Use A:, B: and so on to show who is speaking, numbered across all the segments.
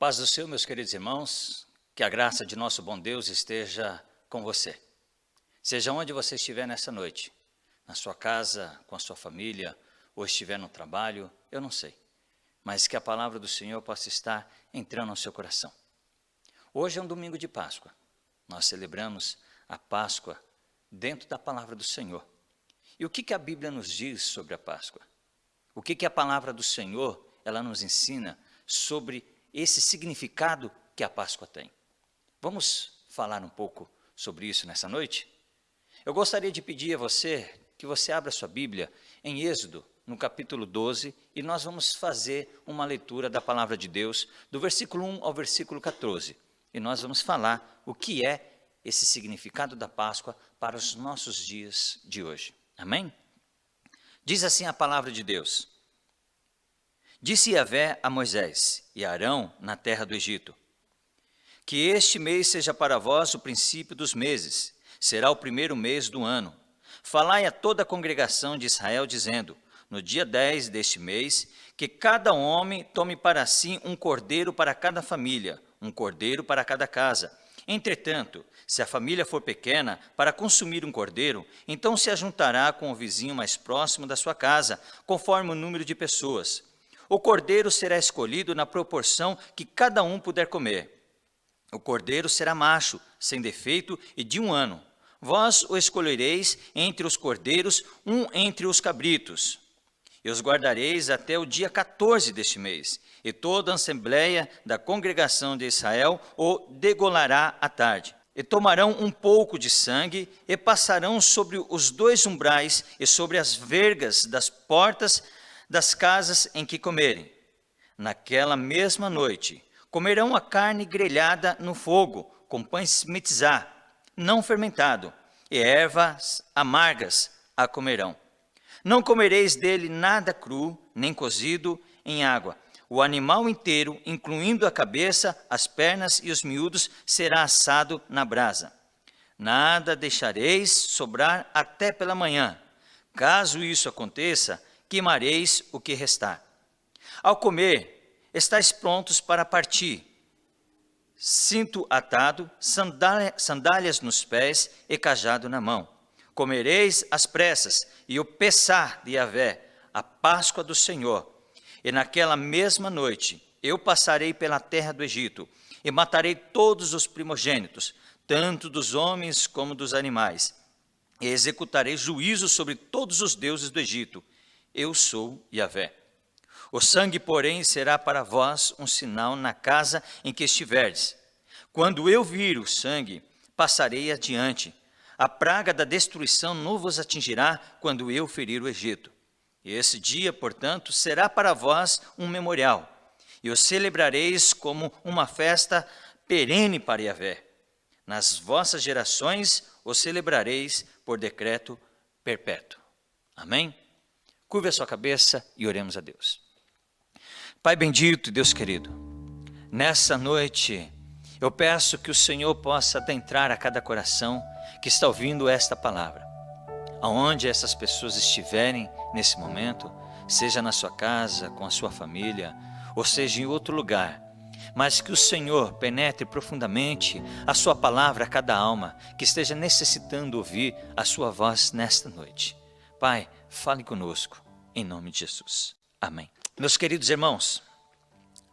A: Paz do Senhor, meus queridos irmãos, que a graça de nosso bom Deus esteja com você. Seja onde você estiver nessa noite, na sua casa, com a sua família, ou estiver no trabalho, eu não sei, mas que a palavra do Senhor possa estar entrando no seu coração. Hoje é um domingo de Páscoa, nós celebramos a Páscoa dentro da palavra do Senhor. E o que a Bíblia nos diz sobre a Páscoa? O que a palavra do Senhor, ela nos ensina sobre esse significado que a Páscoa tem? Vamos falar um pouco sobre isso nessa noite? Eu gostaria de pedir a você que você abra sua Bíblia em Êxodo, no capítulo 12, e nós vamos fazer uma leitura da palavra de Deus, do versículo 1 ao versículo 14. E nós vamos falar o que é esse significado da Páscoa para os nossos dias de hoje. Amém? Diz assim a palavra de Deus: Disse Yahvé a Moisés e a Arão na terra do Egito: Que este mês seja para vós o princípio dos meses, será o primeiro mês do ano. Falai a toda a congregação de Israel, dizendo: No dia 10 deste mês, que cada homem tome para si um cordeiro para cada família, um cordeiro para cada casa. Entretanto, se a família for pequena, para consumir um cordeiro, então se ajuntará com o vizinho mais próximo da sua casa, conforme o número de pessoas. O cordeiro será escolhido na proporção que cada um puder comer. O cordeiro será macho, sem defeito e de 1 ano. Vós o escolhereis entre os cordeiros, um entre os cabritos. E os guardareis até o dia 14 deste mês, e toda a assembleia da congregação de Israel o degolará à tarde. E tomarão um pouco de sangue, e passarão sobre os 2 umbrais e sobre as vergas das portas das casas em que comerem. Naquela mesma noite, comerão a carne grelhada no fogo, com pães mitzá, não fermentado, e ervas amargas a comerão. Não comereis dele nada cru, nem cozido em água. O animal inteiro, incluindo a cabeça, as pernas e os miúdos, será assado na brasa. Nada deixareis sobrar até pela manhã. Caso isso aconteça, queimareis o que restar. Ao comer, estáis prontos para partir. Cinto atado, sandálias nos pés e cajado na mão. Comereis às pressas e o Pessah de Yahvé, a Páscoa do Senhor. E naquela mesma noite eu passarei pela terra do Egito e matarei todos os primogênitos, tanto dos homens como dos animais. E executarei juízo sobre todos os deuses do Egito. Eu sou Yahvé. O sangue, porém, será para vós um sinal na casa em que estiverdes. Quando eu vir o sangue, passarei adiante. A praga da destruição não vos atingirá quando eu ferir o Egito. E esse dia, portanto, será para vós um memorial, e o celebrareis como uma festa perene para Yahvé. Nas vossas gerações o celebrareis por decreto perpétuo. Amém? Curve a sua cabeça e oremos a Deus. Pai bendito, Deus querido, nessa noite eu peço que o Senhor possa adentrar a cada coração que está ouvindo esta palavra. Aonde essas pessoas estiverem nesse momento, seja na sua casa, com a sua família, ou seja em outro lugar, mas que o Senhor penetre profundamente a sua palavra a cada alma que esteja necessitando ouvir a sua voz nesta noite. Pai, fale conosco, em nome de Jesus. Amém. Meus queridos irmãos,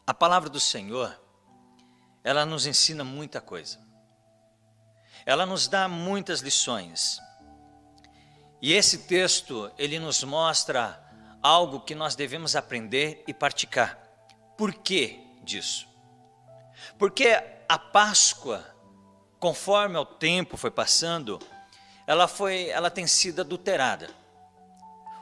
A: a palavra do Senhor, ela nos ensina muita coisa. Ela nos dá muitas lições. E esse texto, ele nos mostra algo que nós devemos aprender e praticar. Por que disso? Porque a Páscoa, conforme o tempo foi passando, ela tem sido adulterada.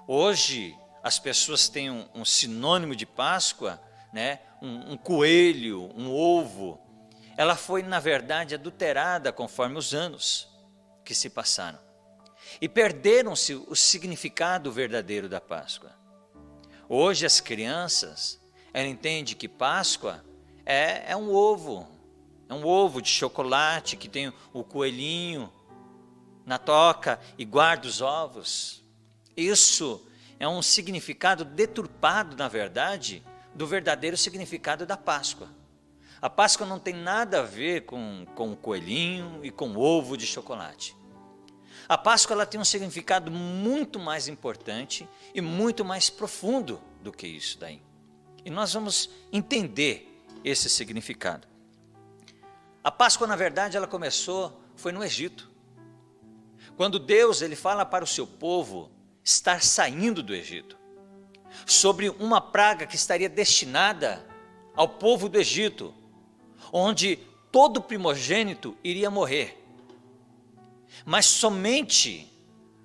A: Hoje, as pessoas têm um sinônimo de Páscoa, né? Um coelho, um ovo. Ela foi, na verdade, adulterada conforme os anos que se passaram. E perderam-se o significado verdadeiro da Páscoa. Hoje as crianças, elas entendem que Páscoa é um ovo de chocolate que tem o coelhinho na toca e guarda os ovos. Isso é um significado deturpado, na verdade, do verdadeiro significado da Páscoa. A Páscoa não tem nada a ver com o coelhinho e com o ovo de chocolate. A Páscoa ela tem um significado muito mais importante e muito mais profundo do que isso daí. E nós vamos entender esse significado. A Páscoa, na verdade, ela foi no Egito. Quando Deus ele fala para o seu povo estar saindo do Egito, sobre uma praga que estaria destinada ao povo do Egito, onde todo primogênito iria morrer. Mas somente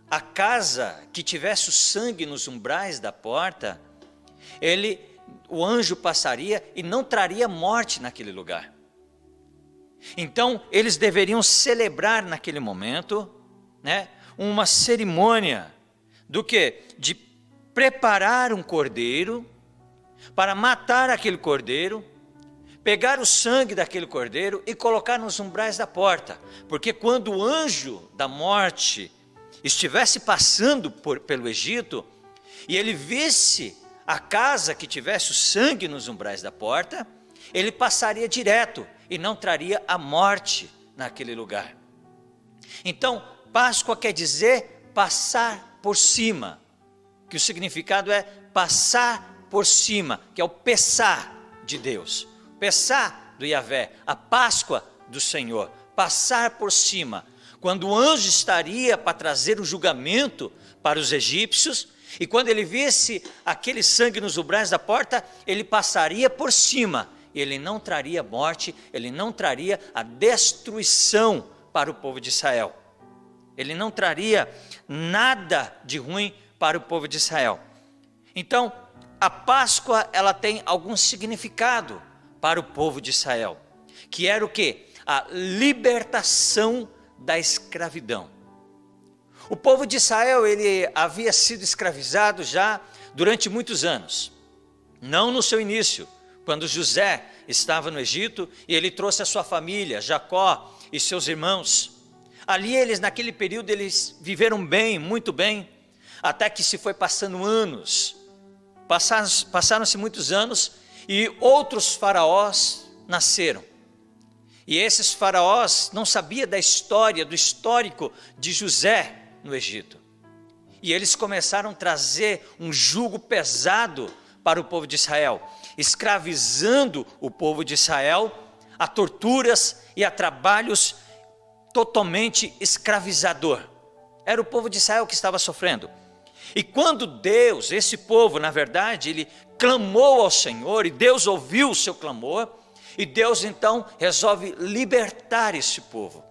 A: a casa que tivesse o sangue nos umbrais da porta, o anjo passaria e não traria morte naquele lugar. Então, eles deveriam celebrar naquele momento, uma cerimônia do quê? De preparar um cordeiro, para matar aquele cordeiro, pegar o sangue daquele cordeiro e colocar nos umbrais da porta, porque quando o anjo da morte estivesse passando pelo Egito, e ele visse a casa que tivesse o sangue nos umbrais da porta, ele passaria direto e não traria a morte naquele lugar. Então, Páscoa quer dizer passar por cima, que o significado é passar por cima, que é o Pessá de Deus, Pessá do Yahvé, a Páscoa do Senhor, passar por cima, quando o anjo estaria para trazer o julgamento para os egípcios, e quando ele visse aquele sangue nos umbrais da porta, ele passaria por cima, ele não traria morte, ele não traria a destruição para o povo de Israel, ele não traria nada de ruim para o povo de Israel. Então, a Páscoa ela tem algum significado para o povo de Israel, que era o quê? A libertação da escravidão. O povo de Israel ele havia sido escravizado já durante muitos anos, não no seu início, quando José estava no Egito e ele trouxe a sua família, Jacó e seus irmãos. Ali naquele período, eles viveram bem, muito bem, até que se foi passando anos, passaram-se muitos anos e outros faraós nasceram. E esses faraós não sabiam da história, do histórico de José no Egito. E eles começaram a trazer um jugo pesado para o povo de Israel, escravizando o povo de Israel a torturas e a trabalhos totalmente escravizador. Era o povo de Israel que estava sofrendo. E quando Deus, esse povo, na verdade, ele clamou ao Senhor, e Deus ouviu o seu clamor, e Deus então resolve libertar esse povo.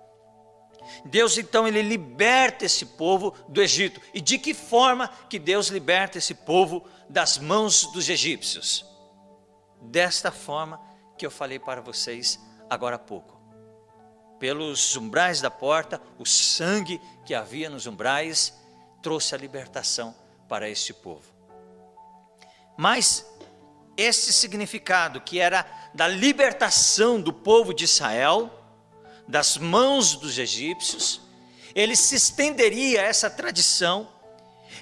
A: Deus então ele liberta esse povo do Egito. E de que forma que Deus liberta esse povo das mãos dos egípcios? Desta forma que eu falei para vocês agora há pouco. Pelos umbrais da porta, o sangue que havia nos umbrais trouxe a libertação para este povo. Mas esse significado que era da libertação do povo de Israel, das mãos dos egípcios, ele se estenderia essa tradição,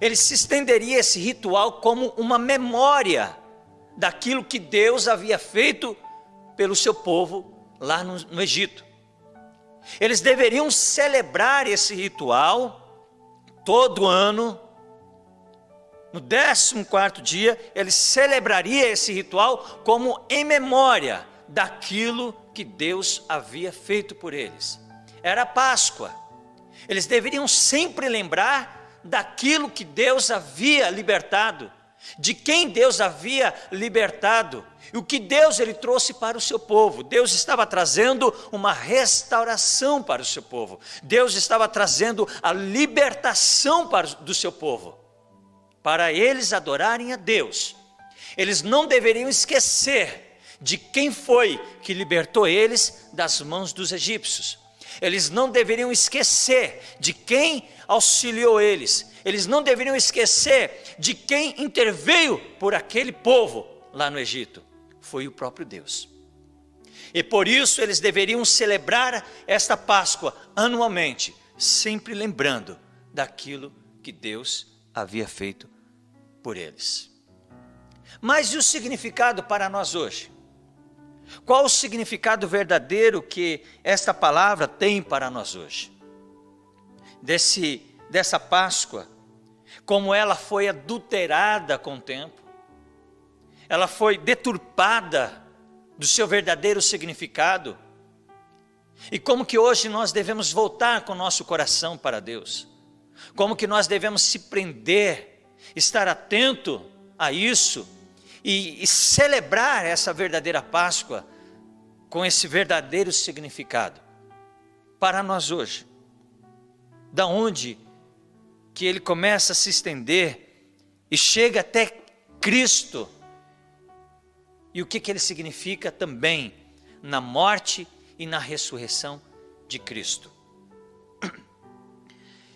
A: ele se estenderia esse ritual como uma memória daquilo que Deus havia feito pelo seu povo lá no Egito. Eles deveriam celebrar esse ritual todo ano. No 14º dia, eles celebrariam esse ritual como em memória daquilo que Deus havia feito por eles. Era a Páscoa. Eles deveriam sempre lembrar daquilo que Deus havia libertado, de quem Deus havia libertado, e o que Deus ele trouxe para o seu povo. Deus estava trazendo uma restauração para o seu povo. Deus estava trazendo a libertação do seu povo, para eles adorarem a Deus. Eles não deveriam esquecer de quem foi que libertou eles das mãos dos egípcios. Eles não deveriam esquecer de quem auxiliou eles. Eles não deveriam esquecer de quem interveio por aquele povo lá no Egito. Foi o próprio Deus. E por isso eles deveriam celebrar esta Páscoa anualmente, sempre lembrando daquilo que Deus havia feito por eles. Mas e o significado para nós hoje? Qual o significado verdadeiro que esta palavra tem para nós hoje? Dessa Páscoa, como ela foi adulterada com o tempo, ela foi deturpada do seu verdadeiro significado, e como que hoje nós devemos voltar com o nosso coração para Deus, como que nós devemos se prender, estar atento a isso, e celebrar essa verdadeira Páscoa, com esse verdadeiro significado, para nós hoje. Da onde que ele começa a se estender, e chega até Cristo, e o que ele significa também, na morte e na ressurreição de Cristo.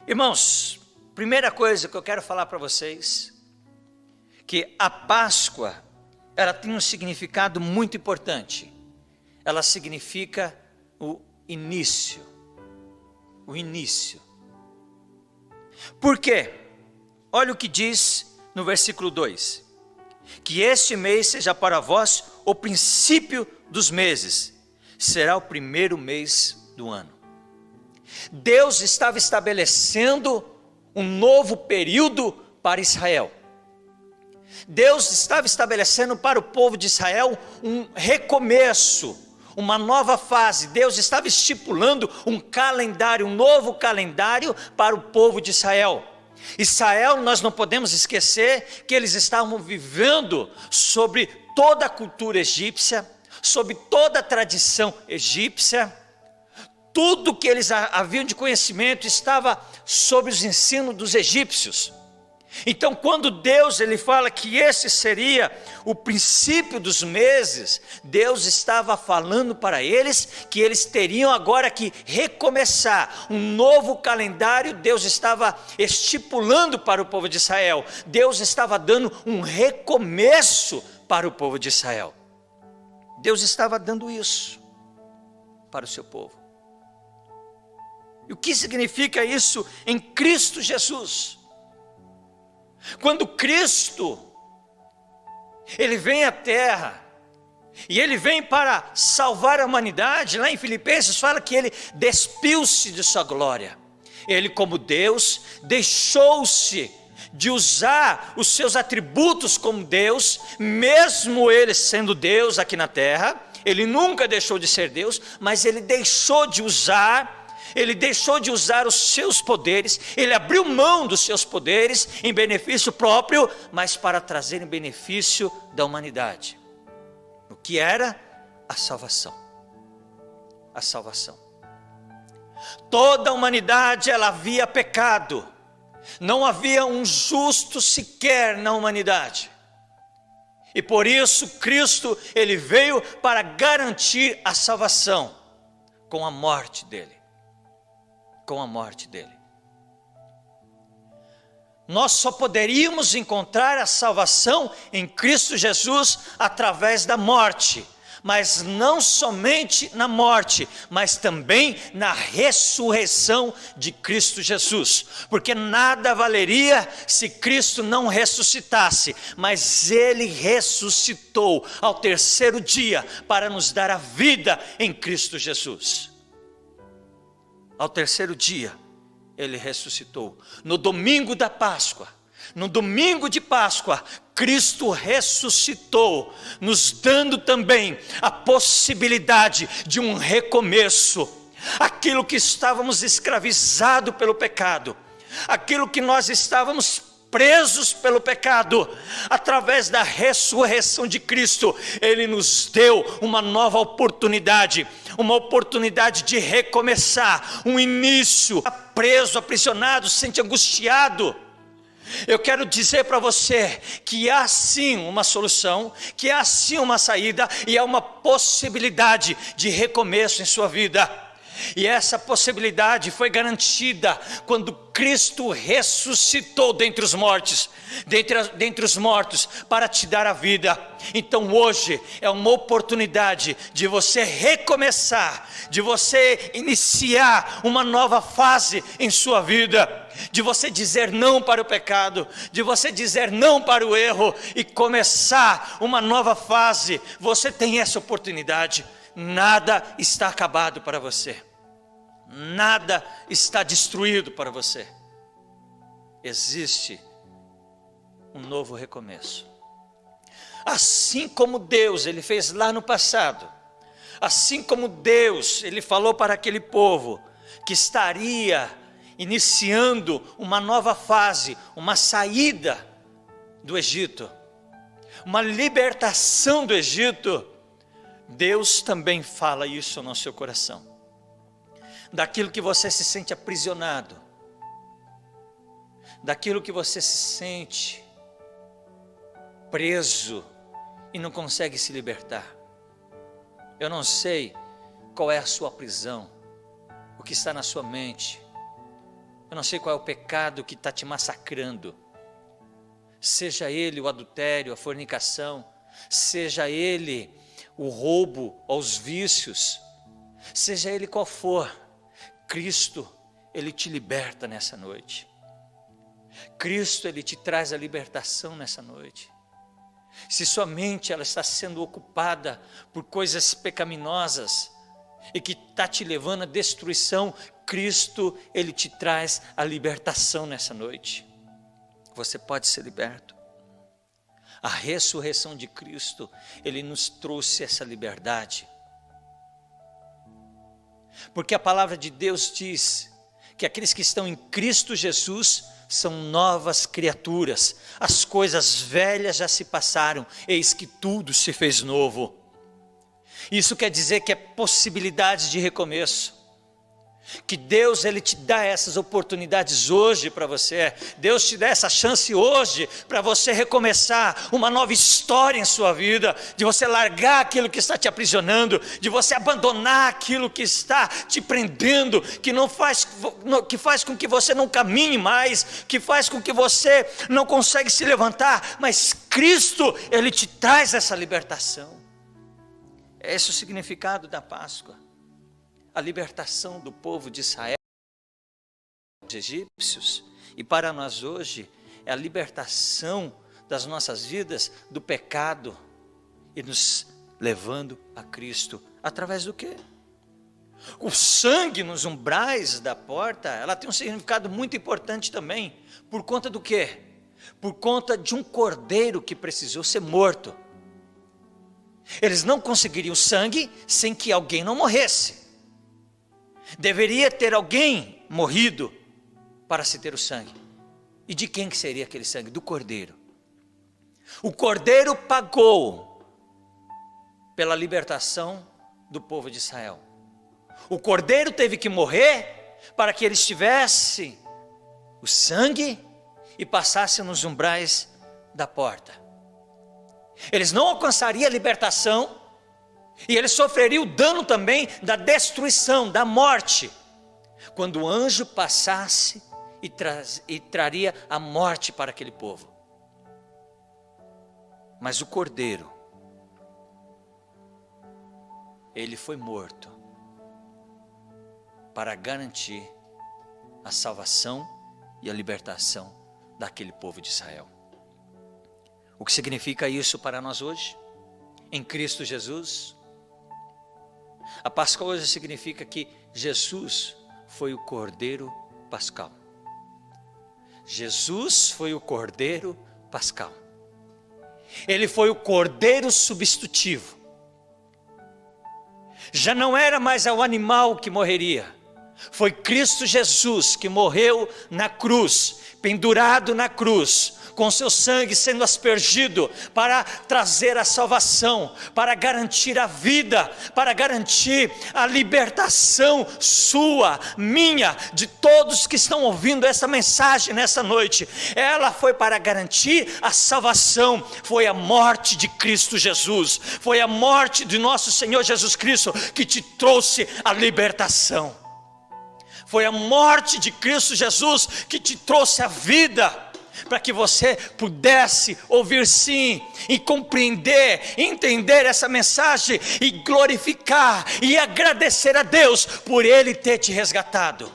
A: Irmãos, primeira coisa que eu quero falar para vocês, que a Páscoa, ela tem um significado muito importante. Ela significa o início. O início. Por quê? Olha o que diz no versículo 2. Que este mês seja para vós o princípio dos meses. Será o primeiro mês do ano. Deus estava estabelecendo um novo período para Israel. Deus estava estabelecendo para o povo de Israel um recomeço, uma nova fase. Deus estava estipulando um calendário, um novo calendário para o povo de Israel. Israel, nós não podemos esquecer que eles estavam vivendo sobre toda a cultura egípcia, sobre toda a tradição egípcia. Tudo que eles haviam de conhecimento estava sob os ensinos dos egípcios. Então, quando Deus ele fala que esse seria o princípio dos meses, Deus estava falando para eles que eles teriam agora que recomeçar um novo calendário. Deus estava estipulando para o povo de Israel. Deus estava dando um recomeço para o povo de Israel. Deus estava dando isso para o seu povo. E o que significa isso em Cristo Jesus? Quando Cristo, ele vem à terra, e ele vem para salvar a humanidade, lá em Filipenses fala que ele despiu-se de sua glória. Ele, como Deus, deixou-se de usar os seus atributos como Deus, mesmo ele sendo Deus aqui na terra. Ele nunca deixou de ser Deus, mas ele deixou de usar os seus poderes, ele abriu mão dos seus poderes em benefício próprio, mas para trazer em benefício da humanidade. O que era? A salvação. A salvação. Toda a humanidade ela havia pecado, não havia um justo sequer na humanidade. E por isso Cristo ele veio para garantir a salvação com a morte dele. Com a morte dele. Nós só poderíamos encontrar a salvação em Cristo Jesus através da morte, mas não somente na morte, mas também na ressurreição de Cristo Jesus, porque nada valeria se Cristo não ressuscitasse, mas ele ressuscitou ao terceiro dia para nos dar a vida em Cristo Jesus. Ao terceiro dia, ele ressuscitou. No domingo da Páscoa, no domingo de Páscoa, Cristo ressuscitou, nos dando também a possibilidade de um recomeço. Aquilo que estávamos escravizados pelo pecado, aquilo que nós estávamos presos pelo pecado, através da ressurreição de Cristo, ele nos deu uma nova oportunidade, uma oportunidade de recomeçar, um início. Preso, aprisionado, se sente angustiado. Eu quero dizer para você que há sim uma solução, que há sim uma saída, e há uma possibilidade de recomeço em sua vida. E essa possibilidade foi garantida quando Cristo ressuscitou dentre os mortos, para te dar a vida. Então hoje é uma oportunidade de você recomeçar, de você iniciar uma nova fase em sua vida, de você dizer não para o pecado, de você dizer não para o erro e começar uma nova fase. Você tem essa oportunidade. Nada está acabado para você. Nada está destruído para você. Existe um novo recomeço. Assim como Deus, Ele fez lá no passado. Assim como Deus, Ele falou para aquele povo que estaria iniciando uma nova fase, uma saída do Egito, uma libertação do Egito. Deus também fala isso no seu coração. Daquilo que você se sente aprisionado, daquilo que você se sente preso e não consegue se libertar. Eu não sei qual é a sua prisão, o que está na sua mente. Eu não sei qual é o pecado que está te massacrando. Seja ele o adultério, a fornicação, seja ele o roubo aos vícios, seja ele qual for, Cristo, Ele te liberta nessa noite. Cristo, Ele te traz a libertação nessa noite. Se sua mente ela está sendo ocupada por coisas pecaminosas e que está te levando à destruição, Cristo, Ele te traz a libertação nessa noite. Você pode ser liberto. A ressurreição de Cristo, Ele nos trouxe essa liberdade. Porque a palavra de Deus diz que aqueles que estão em Cristo Jesus são novas criaturas. As coisas velhas já se passaram, eis que tudo se fez novo. Isso quer dizer que é possibilidade de recomeço. Que Deus Ele te dá essas oportunidades hoje para você. Deus te dá essa chance hoje para você recomeçar uma nova história em sua vida, de você largar aquilo que está te aprisionando, de você abandonar aquilo que está te prendendo, que faz com que você não caminhe mais, que faz com que você não consegue se levantar, mas Cristo, Ele te traz essa libertação. Esse é o significado da Páscoa. A libertação do povo de Israel, dos egípcios, e para nós hoje é a libertação das nossas vidas do pecado e nos levando a Cristo. Através do quê? O sangue nos umbrais da porta, ela tem um significado muito importante também. Por conta do quê? Por conta de um cordeiro que precisou ser morto. Eles não conseguiriam sangue sem que alguém não morresse. Deveria ter alguém morrido para se ter o sangue. E de quem que seria aquele sangue? Do cordeiro. O cordeiro pagou pela libertação do povo de Israel. O cordeiro teve que morrer para que eles tivessem o sangue e passassem nos umbrais da porta. Eles não alcançariam a libertação e eles sofreriam o dano também da destruição, da morte, quando o anjo passasse e traria a morte para aquele povo. Mas o cordeiro, ele foi morto para garantir a salvação e a libertação daquele povo de Israel. O que significa isso para nós hoje? Em Cristo Jesus, a Páscoa hoje significa que Jesus foi o Cordeiro Pascal. Jesus foi o Cordeiro Pascal. Ele foi o Cordeiro substitutivo. Já não era mais o animal que morreria. Foi Cristo Jesus que morreu na cruz pendurado na cruz, com seu sangue sendo aspergido para trazer a salvação, para garantir a vida, para garantir a libertação sua, minha, de todos que estão ouvindo essa mensagem nessa noite. Ela foi para garantir a salvação. Foi a morte de Cristo Jesus, foi a morte de nosso Senhor Jesus Cristo que te trouxe a libertação. Foi a morte de Cristo Jesus que te trouxe a vida, para que você pudesse ouvir sim, e compreender, entender essa mensagem, e glorificar, e agradecer a Deus, por Ele ter te resgatado,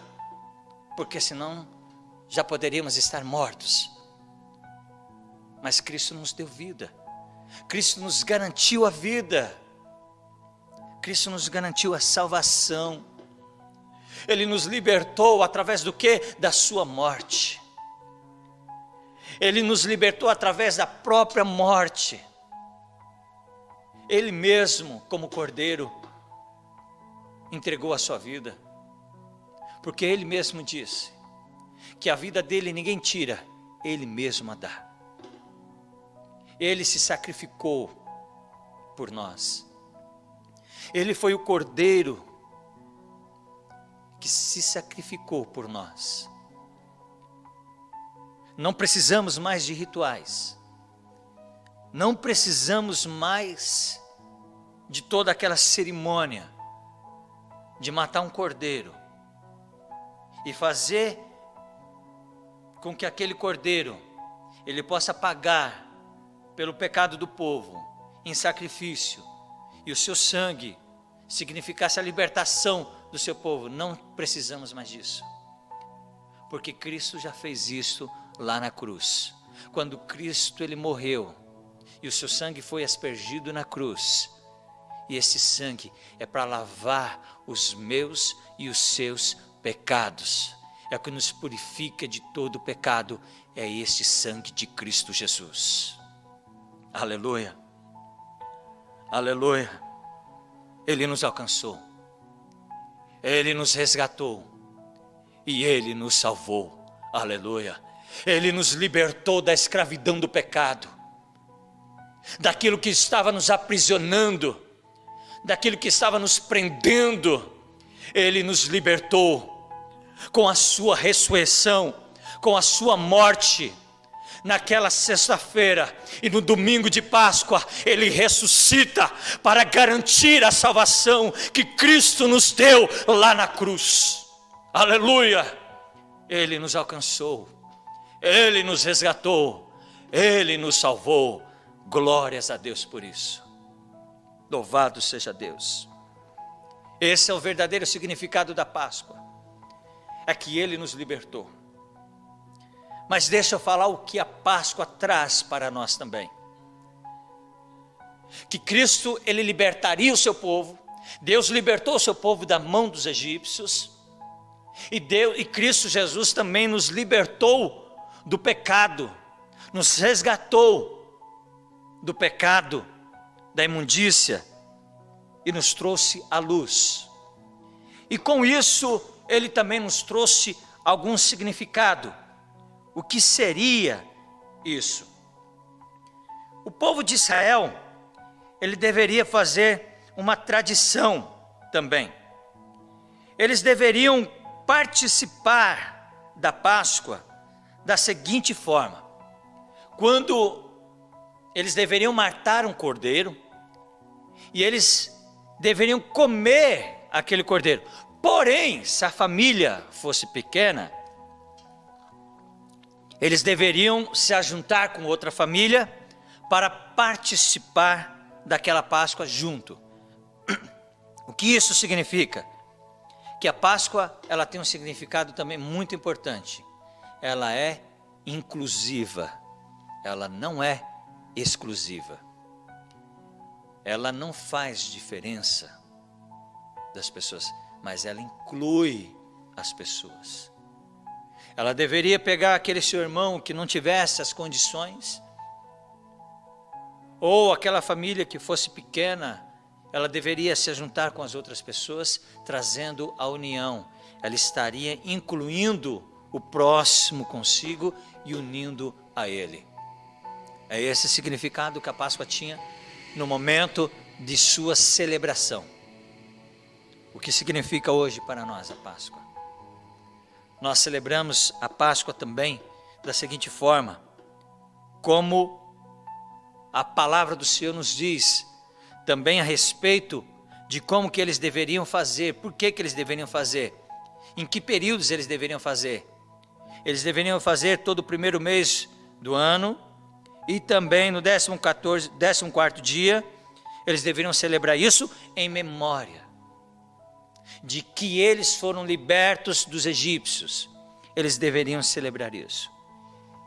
A: porque senão, já poderíamos estar mortos, mas Cristo nos deu vida, Cristo nos garantiu a vida, Cristo nos garantiu a salvação, Ele nos libertou através do quê? Da sua morte, Ele nos libertou através da própria morte, Ele mesmo, como cordeiro, entregou a sua vida, porque Ele mesmo disse, que a vida dele ninguém tira, Ele mesmo a dá, Ele se sacrificou por nós, Ele foi o cordeiro, que se sacrificou por nós, não precisamos mais de rituais, não precisamos mais de toda aquela cerimônia, de matar um cordeiro, e fazer com que aquele cordeiro, ele possa pagar pelo pecado do povo, em sacrifício, e o seu sangue significasse a libertação do seu povo. Não precisamos mais disso, porque Cristo já fez isso lá na cruz, quando Cristo ele morreu, e o seu sangue foi aspergido na cruz, e esse sangue é para lavar os meus e os seus pecados, é o que nos purifica de todo pecado, é este sangue de Cristo Jesus, aleluia, aleluia, Ele nos alcançou, Ele nos resgatou, e Ele nos salvou, aleluia, Ele nos libertou da escravidão do pecado, daquilo que estava nos aprisionando, daquilo que estava nos prendendo, Ele nos libertou, com a sua ressurreição, com a sua morte, naquela sexta-feira, e no domingo de Páscoa, Ele ressuscita, para garantir a salvação, que Cristo nos deu lá na cruz, aleluia, Ele nos alcançou, Ele nos resgatou, Ele nos salvou, glórias a Deus por isso, louvado seja Deus. Esse é o verdadeiro significado da Páscoa, é que Ele nos libertou. Mas deixa eu falar o que a Páscoa traz para nós também, que Cristo ele libertaria o seu povo, Deus libertou o seu povo da mão dos egípcios, e Cristo Jesus também nos libertou do pecado, nos resgatou do pecado, da imundícia, e nos trouxe a luz, e com isso Ele também nos trouxe algum significado. O que seria isso? O povo de Israel, ele deveria fazer uma tradição também, eles deveriam participar da Páscoa da seguinte forma: quando eles deveriam matar um cordeiro, e eles deveriam comer aquele cordeiro, porém, se a família fosse pequena, eles deveriam se ajuntar com outra família, para participar daquela Páscoa junto. O que isso significa? Que a Páscoa, ela tem um significado também muito importante, ela é inclusiva, ela não é exclusiva, ela não faz diferença das pessoas, mas ela inclui as pessoas. Ela deveria pegar aquele seu irmão que não tivesse as condições, ou aquela família que fosse pequena, ela deveria se juntar com as outras pessoas, trazendo a união, ela estaria incluindo o próximo consigo e unindo a Ele. É esse significado que a Páscoa tinha no momento de sua celebração. O que significa hoje para nós a Páscoa? Nós celebramos a Páscoa também da seguinte forma, como a palavra do Senhor nos diz, também a respeito de como que eles deveriam fazer, por que que eles deveriam fazer, em que períodos eles deveriam fazer. Eles deveriam fazer todo o primeiro mês do ano, e também no 14º dia, eles deveriam celebrar isso em memória de que eles foram libertos dos egípcios. Eles deveriam celebrar isso.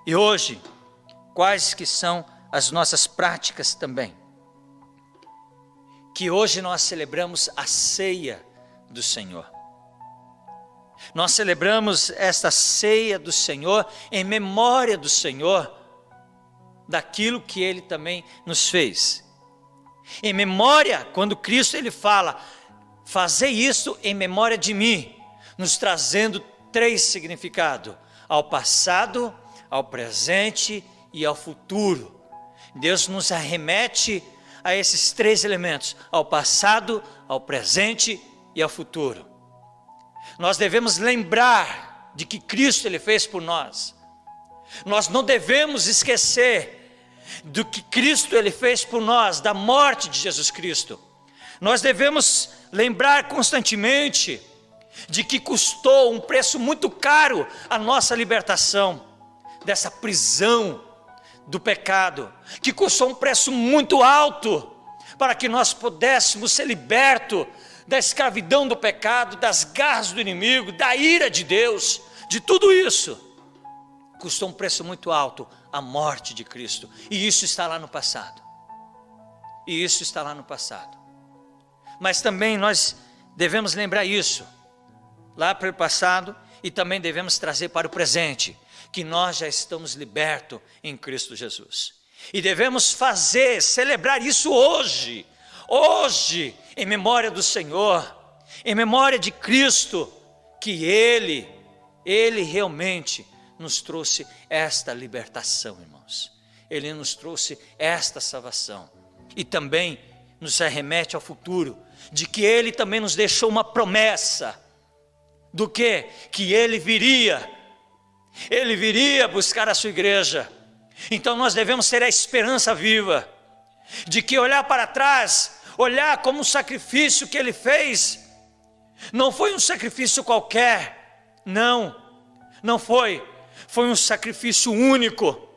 A: E hoje, quais que são as nossas práticas também? Que hoje nós celebramos a ceia do Senhor. Nós celebramos esta ceia do Senhor em memória do Senhor, daquilo que Ele também nos fez. Em memória, quando Cristo Ele fala, fazei isso em memória de mim, nos trazendo 3 significados, ao passado, ao presente e ao futuro. Deus nos arremete a esses 3 elementos, ao passado, ao presente e ao futuro. Nós devemos lembrar de que Cristo Ele fez por nós. Nós não devemos esquecer do que Cristo Ele fez por nós, da morte de Jesus Cristo. Nós devemos lembrar constantemente de que custou um preço muito caro a nossa libertação dessa prisão do pecado, que custou um preço muito alto para que nós pudéssemos ser libertos da escravidão do pecado, das garras do inimigo, da ira de Deus, de tudo isso. Custou um preço muito alto a morte de Cristo, e isso está lá no passado. E isso está lá no passado. Mas também nós devemos lembrar isso, lá para o passado, e também devemos trazer para o presente, que nós já estamos libertos em Cristo Jesus. E devemos celebrar isso hoje, em memória do Senhor, em memória de Cristo, que Ele realmente nos trouxe esta libertação, irmãos. Ele nos trouxe esta salvação. E também nos arremete ao futuro, de que Ele também nos deixou uma promessa, do que? Que Ele viria buscar a sua igreja. Então nós devemos ter a esperança viva, de que olhar para trás, olhar como um sacrifício que Ele fez, não foi um sacrifício qualquer, não foi um sacrifício único,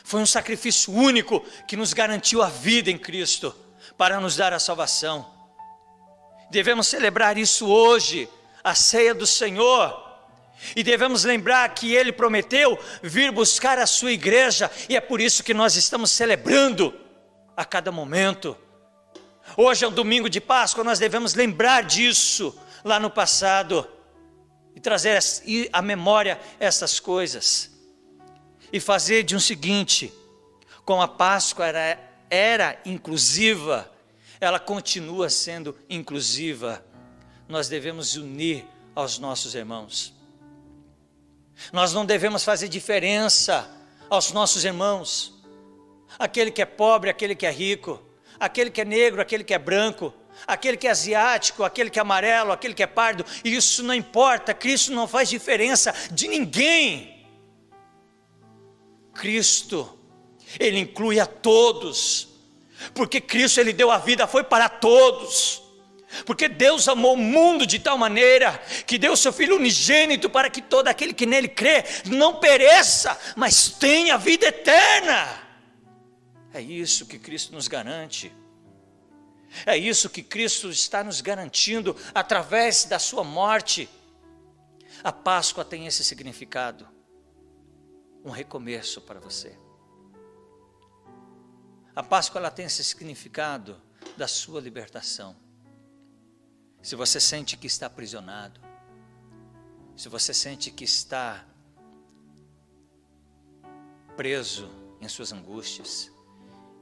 A: foi um sacrifício único que nos garantiu a vida em Cristo, para nos dar a salvação. Devemos celebrar isso hoje, a ceia do Senhor, e devemos lembrar que Ele prometeu vir buscar a sua igreja, e é por isso que nós estamos celebrando a cada momento. Hoje é um domingo de Páscoa, nós devemos lembrar disso lá no passado, e trazer à memória essas coisas, e fazer de um seguinte, como a Páscoa era inclusiva, ela continua sendo inclusiva. Nós devemos unir aos nossos irmãos. Nós não devemos fazer diferença aos nossos irmãos. Aquele que é pobre, aquele que é rico, aquele que é negro, aquele que é branco, aquele que é asiático, aquele que é amarelo, aquele que é pardo, isso não importa. Cristo não faz diferença de ninguém. Cristo, Ele inclui a todos, porque Cristo Ele deu a vida, foi para todos, porque Deus amou o mundo de tal maneira, que deu o seu Filho unigênito, para que todo aquele que nele crê, não pereça, mas tenha vida eterna. É isso que Cristo nos garante, é isso que Cristo está nos garantindo, através da sua morte. A Páscoa tem esse significado, um recomeço para você. A Páscoa ela tem esse significado da sua libertação. Se você sente que está aprisionado, se você sente que está preso em suas angústias,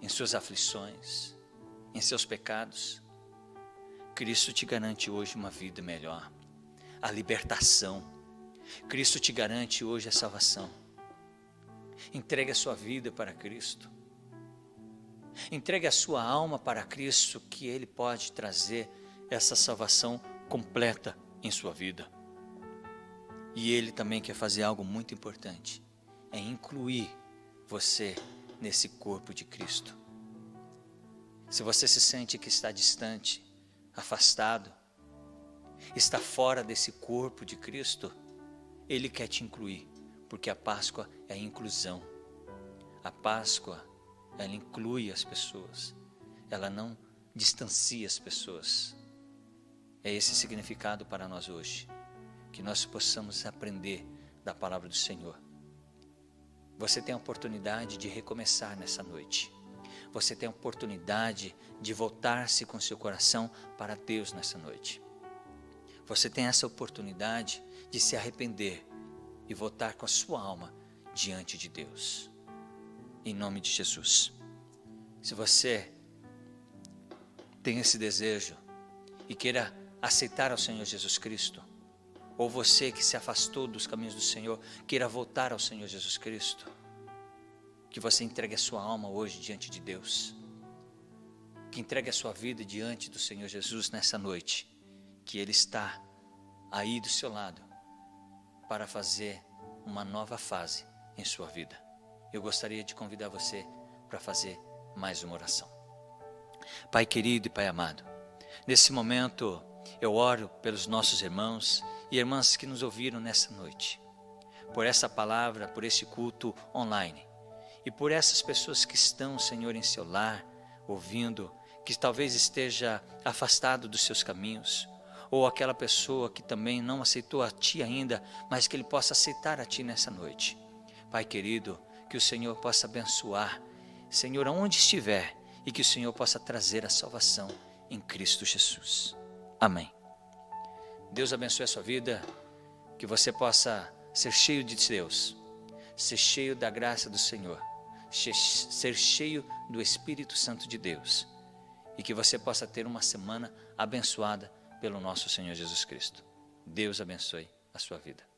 A: em suas aflições, em seus pecados, Cristo te garante hoje uma vida melhor, a libertação. Cristo te garante hoje a salvação. Entregue a sua vida para Cristo. Entregue a sua alma para Cristo, que Ele pode trazer essa salvação completa em sua vida. E Ele também quer fazer algo muito importante, é incluir você nesse corpo de Cristo. Se você se sente que está distante, afastado, está fora desse corpo de Cristo, Ele quer te incluir, porque a Páscoa é a inclusão. A Páscoa, ela inclui as pessoas, ela não distancia as pessoas. É esse significado para nós hoje, que nós possamos aprender da palavra do Senhor. Você tem a oportunidade de recomeçar nessa noite. Você tem a oportunidade de voltar-se com seu coração para Deus nessa noite. Você tem essa oportunidade de se arrepender e voltar com a sua alma diante de Deus. Em nome de Jesus. Se você tem esse desejo e queira aceitar ao Senhor Jesus Cristo, ou você que se afastou dos caminhos do Senhor, queira voltar ao Senhor Jesus Cristo, que você entregue a sua alma hoje diante de Deus, que entregue a sua vida diante do Senhor Jesus nessa noite, que Ele está aí do seu lado para fazer uma nova fase em sua vida. Eu gostaria de convidar você para fazer mais uma oração. Pai querido e Pai amado, nesse momento eu oro pelos nossos irmãos e irmãs que nos ouviram nessa noite, por essa palavra, por esse culto online e por essas pessoas que estão, Senhor, em seu lar, ouvindo, que talvez esteja afastado dos seus caminhos, ou aquela pessoa que também não aceitou a Ti ainda, mas que ele possa aceitar a Ti nessa noite. Pai querido, que o Senhor possa abençoar, Senhor, aonde estiver, e que o Senhor possa trazer a salvação em Cristo Jesus. Amém. Deus abençoe a sua vida, que você possa ser cheio de Deus, ser cheio da graça do Senhor, ser cheio do Espírito Santo de Deus, e que você possa ter uma semana abençoada pelo nosso Senhor Jesus Cristo. Deus abençoe a sua vida.